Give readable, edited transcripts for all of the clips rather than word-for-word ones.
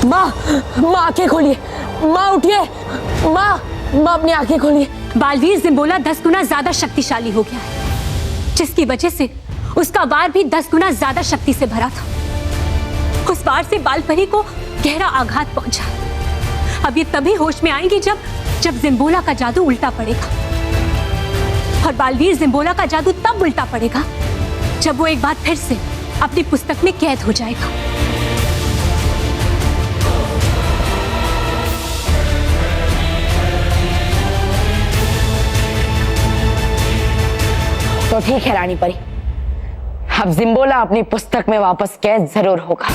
माँ, माँ आंखें खोलिए, माँ उठिए, माँ अपनी आंखें खोलिए। बालवीर जिम्बोला 10 गुना ज्यादा शक्तिशाली हो गया है, जिसकी वजह से उसका वार भी 10 गुना ज्यादा शक्ति से भरा था। उस वार से बालपरी को गहरा आघात पहुंचा। अब ये तभी होश में आएंगी जब जिम्बोला का जादू उल्टा पड़ेगा, और बालवीर जिम्बोला का जादू तब उल्टा पड़ेगा जब वो एक बार फिर से अपनी पुस्तक में कैद हो जाएगा। तो ठीक है रानी परी, अब जिम्बोला अपनी पुस्तक में वापस कैद जरूर होगा।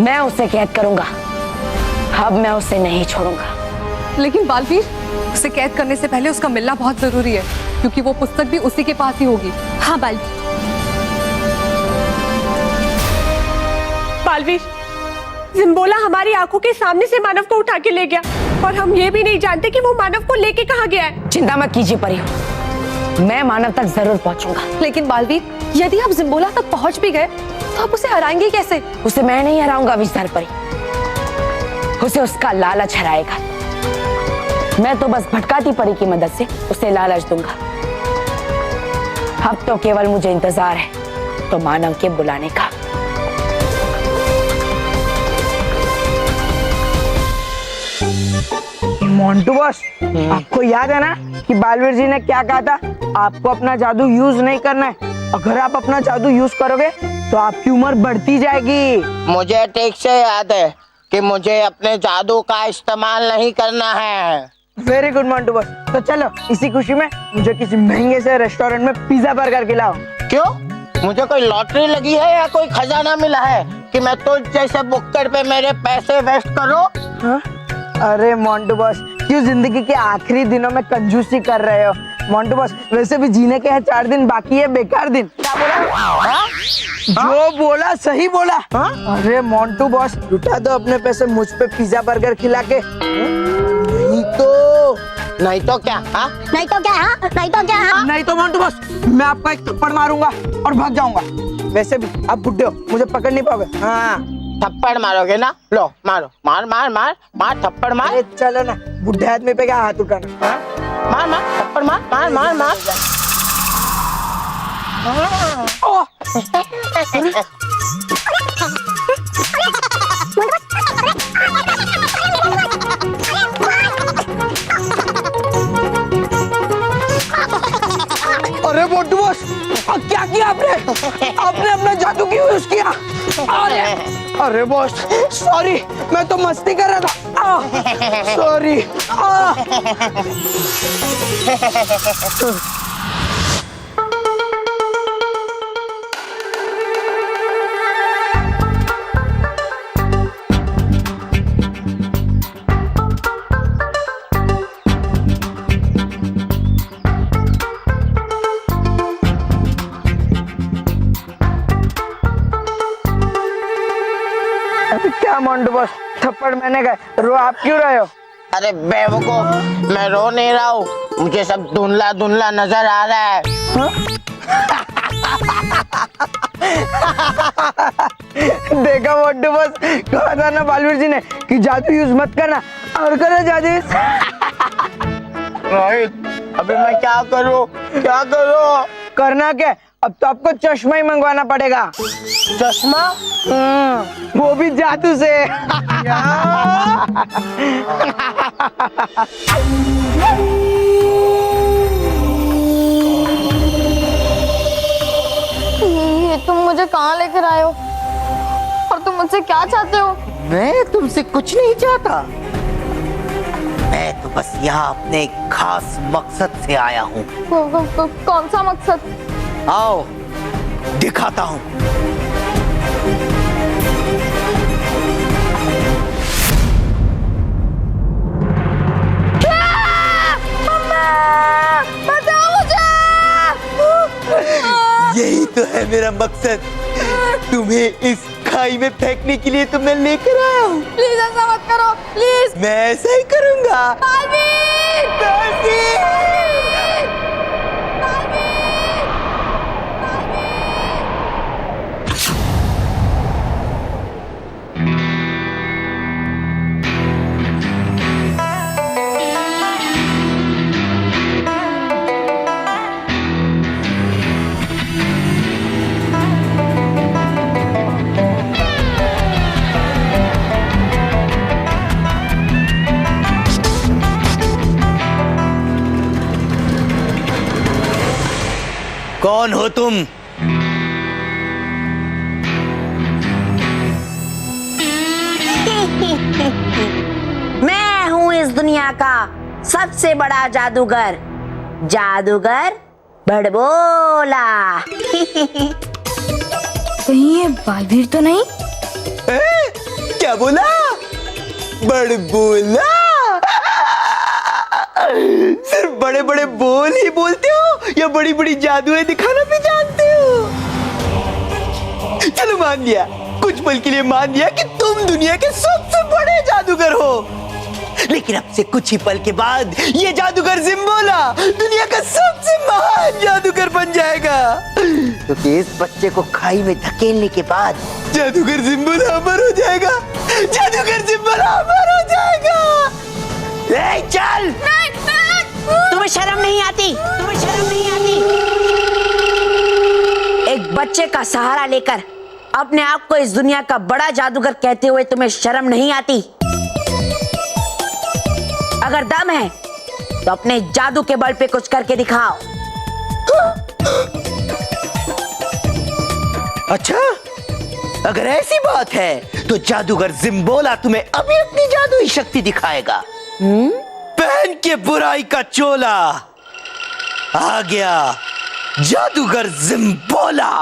मैं उसे कैद करूंगा, अब मैं उसे नहीं छोड़ूंगा। लेकिन बालवीर, उसे कैद करने से पहले उसका मिलना बहुत जरूरी है, क्योंकि वो पुस्तक भी उसी के पास ही होगी। हाँ बालवीर। बालवीर, जिम्बोला हमारी आंखों के सामने से मानव को उठा के ले गया, और हम ये भी नहीं जानते कि वो मानव को लेके कहाँ गया है। चिंता मत कीजिए परी, मैं मानव तक जरूर पहुंचूंगा। लेकिन बालवीर, यदि आप जिम्बोला तक पहुंच भी गए तो आप उसे हराएंगे कैसे? उसे मैं नहीं हराऊंगा विस्तार परी, उसे उसका लालच हराएगा। मैं तो बस भटकाती परी की मदद से उसे लालच दूंगा। अब तो केवल मुझे इंतजार है तो मानव के बुलाने का। मोंटू बॉस, आपको याद है ना कि बालवीर जी ने क्या कहा था? आपको अपना जादू यूज नहीं करना है। अगर आप अपना जादू यूज करोगे तो आपकी उम्र बढ़ती जाएगी। मुझे ठीक से याद है कि मुझे अपने जादू का इस्तेमाल नहीं करना है। Very good Montu boss. तो चलो इसी खुशी में मुझे किसी महंगे से रेस्टोरेंट में पिज्जा बर्गर खिलाओ। क्यों? मुझे कोई लॉटरी लगी है या कोई खजाना मिला है कि मैं तुझ जैसे बुक्कड़ पे मेरे पैसे वेस्ट करूं? हाँ? अरे मोंटू बॉस, क्यों जिंदगी के आखिरी दिनों में कंजूसी कर रहे हो? मोंटू बॉस, वैसे भी जीने के हैं 4 दिन बाकी है, बेकार दिन। क्या बोला? हाँ? जो बोला सही बोला। हाँ? अरे मोंटू बॉस, लुटा दो अपने पैसे मुझ पे पिज्जा बर्गर खिला के। नहीं तो क्या? हाँ? नहीं तो क्या? हाँ? नहीं तो क्या? हाँ? नहीं तो मोंटू बॉस, मैं आपको एक थप्पड़ मारूंगा और भाग जाऊंगा। वैसे भी आप बुड्ढे हो, मुझे पकड़ नहीं पाओगे। हाँ, थप्पड़ मारोगे ना? लो मारो, मार मार मार मार, थप्पड़ मार। अरे चलो ना, बुढ़े आदमी पे क्या हाथ उठाना। हाँ? मार मार, थप्पड़ मार मार मार मार। अरे मोंटू बॉस, क्या किया आपने? आपने अपना जादू क्यों यूज किया? अरे बॉस, सॉरी, मैं तो मस्ती कर रहा था। सॉरी। क्या मोंटू बॉस, थप्पड़ मैंने खाए, रो आप क्यों रहे हो? अरे बेवकूफ, मैं रो नहीं रहा हूँ, मुझे सब धुंधला धुंधला नजर आ रहा है। देखा मोंटू बॉस, कहा था ना बालवीर जी ने कि जादू यूज मत करना, और करो जादू। रोहित, अभी मैं क्या करूँ? क्या करूँ? करना क्या? अब तो आपको चश्मा ही मंगवाना पड़ेगा। चश्मा? वो भी जादू से। ये तुम मुझे कहाँ लेकर आए हो? और तुम मुझसे क्या चाहते हो? मैं तुमसे कुछ नहीं चाहता, मैं तो बस यहाँ अपने एक खास मकसद से आया हूँ। कौन सा मकसद? आओ दिखाता हूँ। यही तो है मेरा मकसद, तुम्हें इस खाई में फेंकने के लिए तो मैं लेकर आया हूँ। प्लीज ऐसा मत करो, प्लीज। मैं ऐसा ही करूँगा। बालवीर! बालवीर! बालवीर! बालवीर! कौन हो तुम? मैं हूं इस दुनिया का सबसे बड़ा जादूगर, जादूगर बड़बोला। कहीं ये बालवीर तो नहीं? क्या बोला? बड़बोला? सिर्फ बड़े बड़े बोल ही बोलते हो या बड़ी बड़ी जादुएं दिखाना भी जानते हो? चलो मान लिया, कुछ पल के लिए मान लिया कि तुम दुनिया के सबसे बड़े जादूगर हो, लेकिन अब से कुछ ही पल के बाद ये जादूगर जिम्बोला दुनिया का सबसे महान जादूगर बन जाएगा, क्योंकि इस बच्चे को खाई में धकेलने के बाद जादूगर जिम्बोला अमर हो जाएगा, जादूगर जिम्बोला अमर हो जाएगा। ए, चल! तुम्हें शर्म नहीं आती? तुम्हें शर्म नहीं आती? एक बच्चे का सहारा लेकर अपने आप को इस दुनिया का बड़ा जादूगर कहते हुए तुम्हें शर्म नहीं आती? अगर दम है तो अपने जादू के बल पे कुछ करके दिखाओ। अच्छा, अगर ऐसी बात है तो जादूगर जिम्बोला तुम्हें अभी अपनी जादुई शक्ति दिखाएगा। पहन के बुराई का चोला आ गया जादूगर जिम्बोला।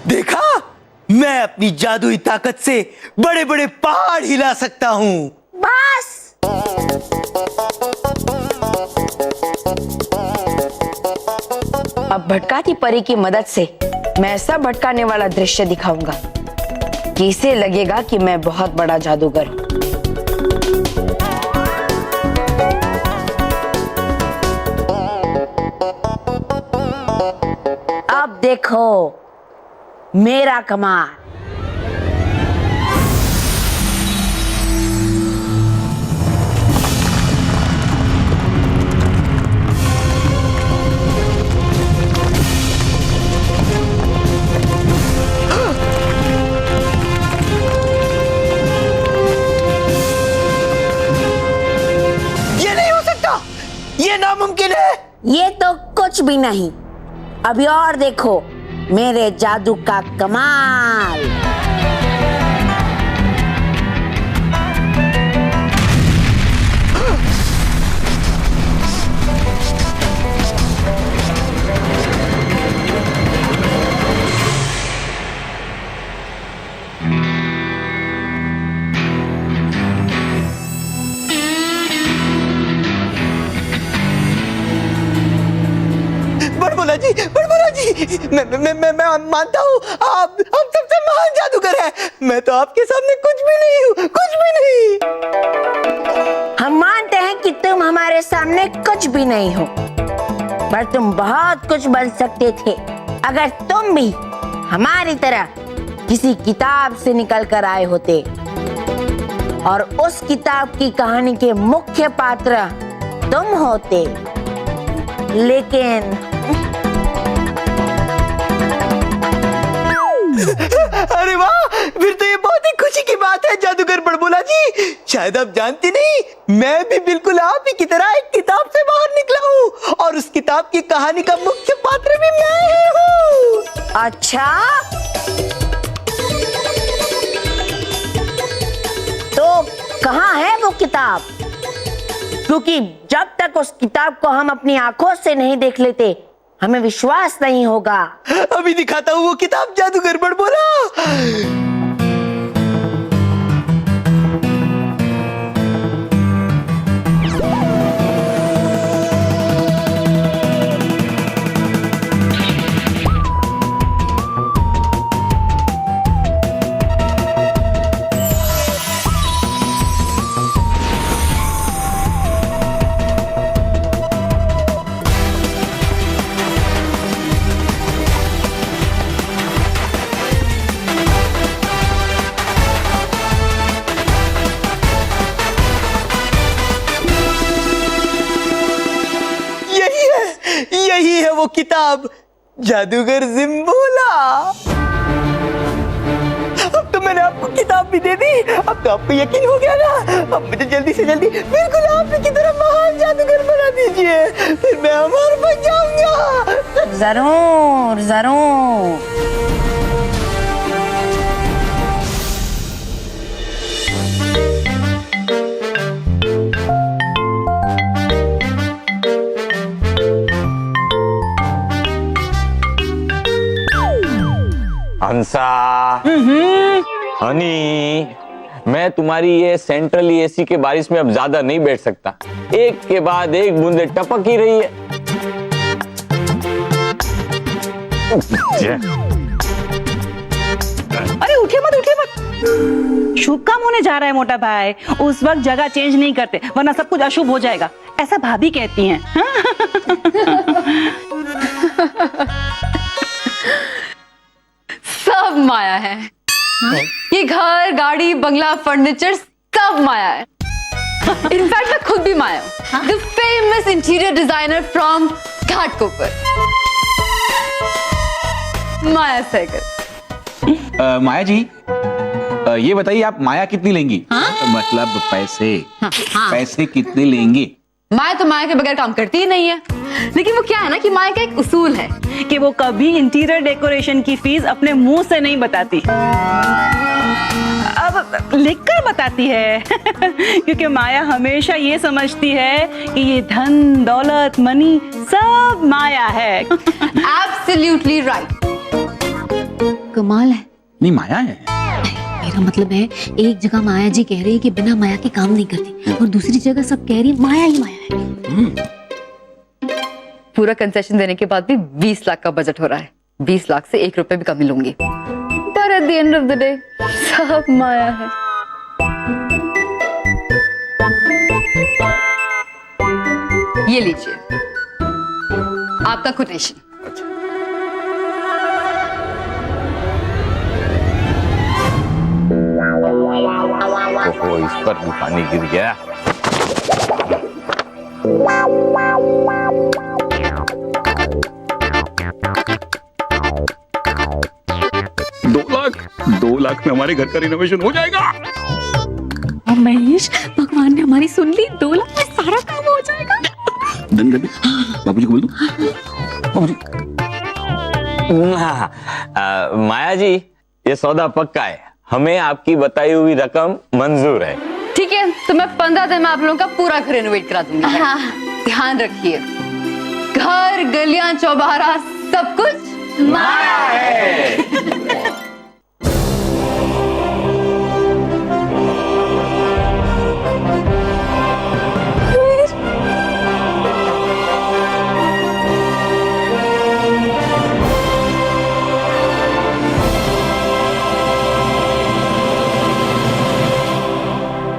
देखा, मैं अपनी जादुई ताकत से बड़े बड़े पहाड़ हिला सकता हूं। बस अब भटकाती परी की मदद से मैं ऐसा भटकाने वाला दृश्य दिखाऊंगा कि इसे लगेगा कि मैं बहुत बड़ा जादूगर हूं। अब देखो मेरा कमाल। ये नहीं हो सकता, ये नामुमकिन है। ये तो कुछ भी नहीं, अभी और देखो मेरे जादू का कमाल। बड़बोला जी, मैं मानता हूँ आप सबसे महान जादूगर हैं। मैं तो आपके सामने कुछ भी नहीं हूँ, कुछ भी नहीं। हम मानते हैं कि तुम हमारे सामने कुछ भी नहीं हो, पर तुम बहुत कुछ बन सकते थे अगर तुम भी हमारी तरह किसी किताब से निकल कर आए होते और उस किताब की कहानी के मुख्य पात्र तुम होते। लेकिन अरे वाह, फिर तो ये बहुत ही खुशी की बात है जादूगर बड़बोला जी। शायद आप जानती नहीं, मैं भी बिल्कुल आप ही की तरह एक किताब से बाहर निकला हूँ और उस किताब की कहानी का मुख्य पात्र भी मैं ही हूँ। अच्छा, तो कहाँ है वो किताब? क्योंकि जब तक उस किताब को हम अपनी आंखों से नहीं देख लेते हमें विश्वास नहीं होगा। अभी दिखाता हूँ वो किताब जादूगर बड़बोला। किताब जादूगर जिम्बोला। अब तो मैंने आपको किताब भी दे दी, अब तो आपको यकीन हो गया ना। अब मुझे जल्दी से जल्दी बिल्कुल आप की तरह महान जादूगर बना दीजिए, फिर मैं अमर बन जाऊंगा। जरूर जरूर। हंसा, हनी, मैं तुम्हारी ये सेंट्रल एसी के बारिश में अब ज्यादा नहीं बैठ सकता। एक के बाद एक बूंदे टपक ही रही है। अरे उठिए मत, शुभ काम होने जा रहा है मोटा भाई। उस वक्त जगह चेंज नहीं करते वरना सब कुछ अशुभ हो जाएगा, ऐसा भाभी कहती हैं। सब माया है। ये घर, गाड़ी, बंगला, फर्नीचर सब माया है। इनफैक्ट मैं खुद भी माया हूँ। The famous interior designer from Ghatkopar, Maya Sehgal. Maya ji, ये बताइए आप माया कितनी लेंगी? मतलब पैसे। पैसे कितने लेंगे? माया तो माया के बगैर काम करती ही नहीं है, लेकिन वो क्या है ना कि माया का एक उसूल है कि वो कभी इंटीरियर डेकोरेशन की फीस अपने मुंह से नहीं बताती, अब लिखकर बताती है। क्योंकि माया हमेशा ये समझती है कि ये धन दौलत मनी सब माया है। Absolutely right. कमाल है। नहीं माया है। मेरा मतलब है, एक जगह माया जी कह रही है कि बिना माया के काम नहीं करती, और दूसरी जगह सब कह रही है माया ही माया है। पूरा कंसेशन देने के बाद भी 20 लाख का बजट हो रहा है। 20 लाख से 1 रुपए भी कम लूंगी, पर at the end of the day सब माया है। ये लीजिए आपका कोटेशन। ओहो, इस पर भी पानी गिर गया। दो लाख में हमारे घर का रिनोवेशन हो जाएगा। और महेश, भगवान ने हमारी सुन ली, 2 लाख में सारा काम हो जाएगा। डन कर दे। बाबूजी को बोल दो। बाबूजी। माया जी, ये सौदा पक्का है, हमें आपकी बताई हुई रकम मंजूर है। ठीक है, तो मैं 15 दिन में आप लोगों का पूरा घर रेनोवेट करा दूंगी। ध्यान रखिए, घर, गलियां, चौबारा सब कुछ माया है।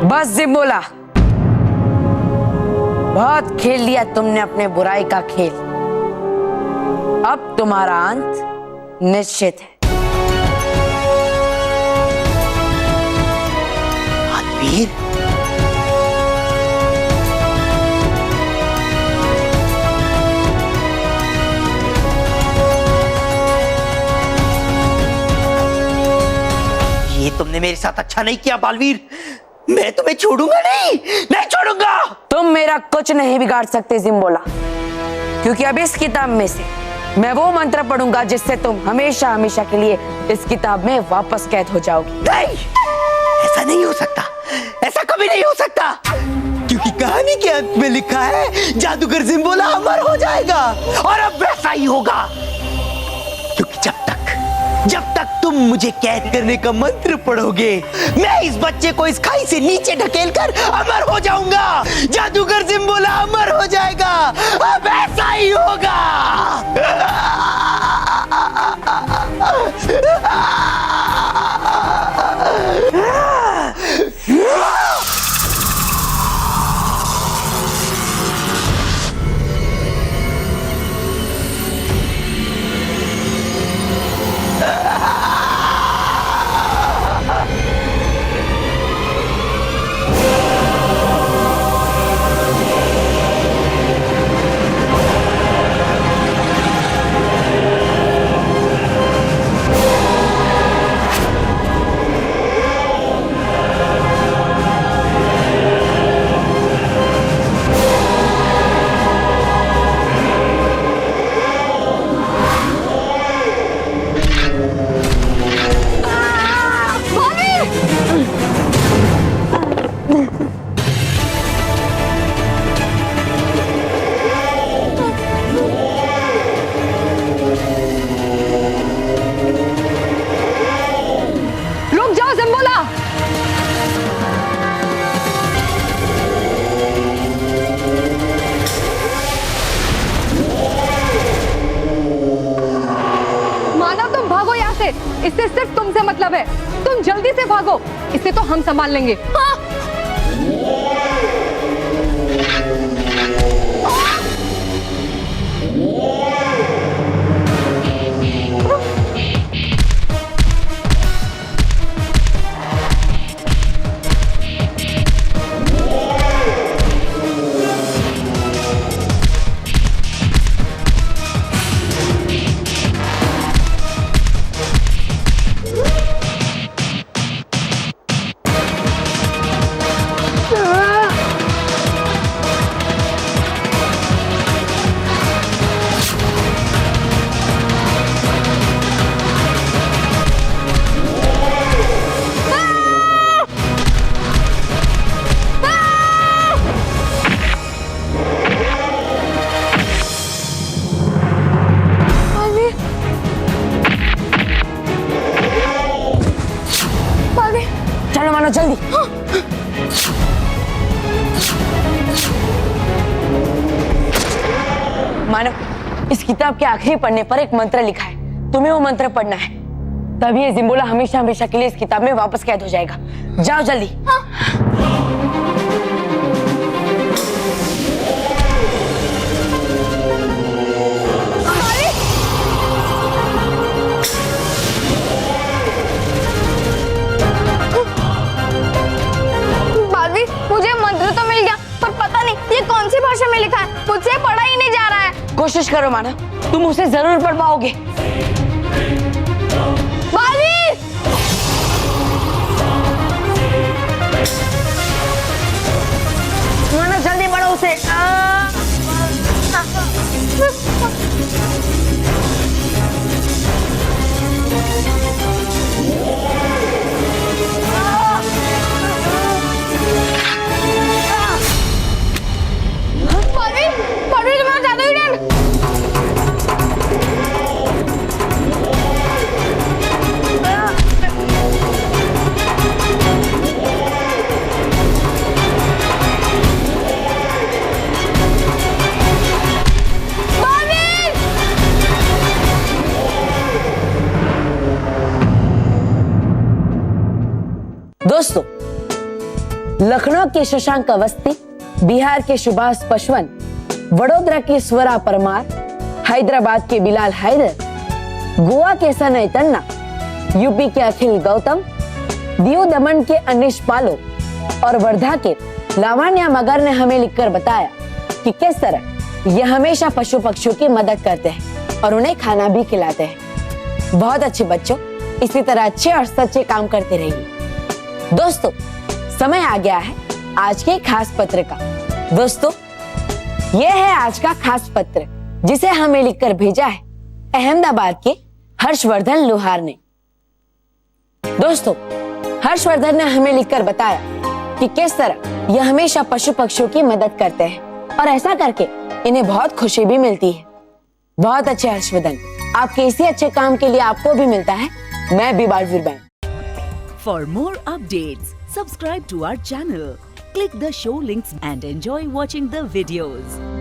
बस जिम्बोला, बहुत खेल लिया तुमने अपने बुराई का खेल। अब तुम्हारा अंत निश्चित है। आदमीर, ये तुमने मेरे साथ अच्छा नहीं किया बालवीर। मैं तुम्हें छोड़ूंगा नहीं, नहीं छोड़ूंगा। तुम मेरा कुछ नहीं बिगाड़ सकते जिम्बोला, क्योंकि अब इस किताब में से मैं वो मंत्र पढ़ूंगा जिससे तुम हमेशा हमेशा के लिए इस किताब में वापस कैद हो जाओगी। नहीं, ऐसा नहीं हो सकता, ऐसा कभी नहीं हो सकता, क्योंकि कहानी के अंत में लिखा है जादूगर जिम्बोला अमर हो जाएगा। और अब वैसा ही होगा, क्योंकि जब तक तुम मुझे कैद करने का मंत्र पढ़ोगे, मैं इस बच्चे को इस खाई से नीचे ढकेलकर अमर हो जाऊंगा। जादूगर जिम्बोला अमर हो जाएगा। अब ऐसा ही होगा। इससे सिर्फ तुमसे मतलब है। तुम जल्दी से भागो, इसे तो हम संभाल लेंगे। हाँ। चलो मानो जल्दी। मानव, इस किताब के आखिरी पन्ने पर एक मंत्र लिखा है, तुम्हें वो मंत्र पढ़ना है, तभी ये जिम्बोला हमेशा हमेशा के लिए इस किताब में वापस कैद हो जाएगा। जाओ जल्दी। मुझे मंत्र तो मिल गया, पर पता नहीं ये कौन सी भाषा में लिखा है, मुझसे पढ़ा ही नहीं जा रहा है। कोशिश करो माना, तुम उसे जरूर पढ़ पाओगे। माना जल्दी पढ़ो उसे। दोस्तों, लखनऊ के शशांक अवस्थी, बिहार के सुभाष पशवन, वडोदरा की स्वरा परमार, हैदराबाद के बिलाल हैदर, गोवा के सनय तन्ना, यूपी के अखिल गौतम, दीव दमन के अनिश पालो और वर्धा के लावण्या मगर ने हमें लिखकर बताया कि किस तरह ये हमेशा पशु पक्षियों की मदद करते हैं और उन्हें खाना भी खिलाते हैं। बहुत अच्छे बच्चों, इसी तरह अच्छे और सच्चे काम करते रहिए। दोस्तों, समय आ गया है आज के खास पत्र का। दोस्तों, ये है आज का खास पत्र जिसे हमें लिखकर भेजा है अहमदाबाद के हर्षवर्धन लोहार ने। दोस्तों, हर्षवर्धन ने हमें लिखकर बताया कि किस तरह यह हमेशा पशु पक्षियों की मदद करते हैं और ऐसा करके इन्हें बहुत खुशी भी मिलती है। बहुत अच्छे हर्षवर्धन, आपके इसी अच्छे काम के लिए आपको भी मिलता है मैं भी Baalveer bank. For more updates, subscribe to our channel, click the show links and enjoy watching the videos.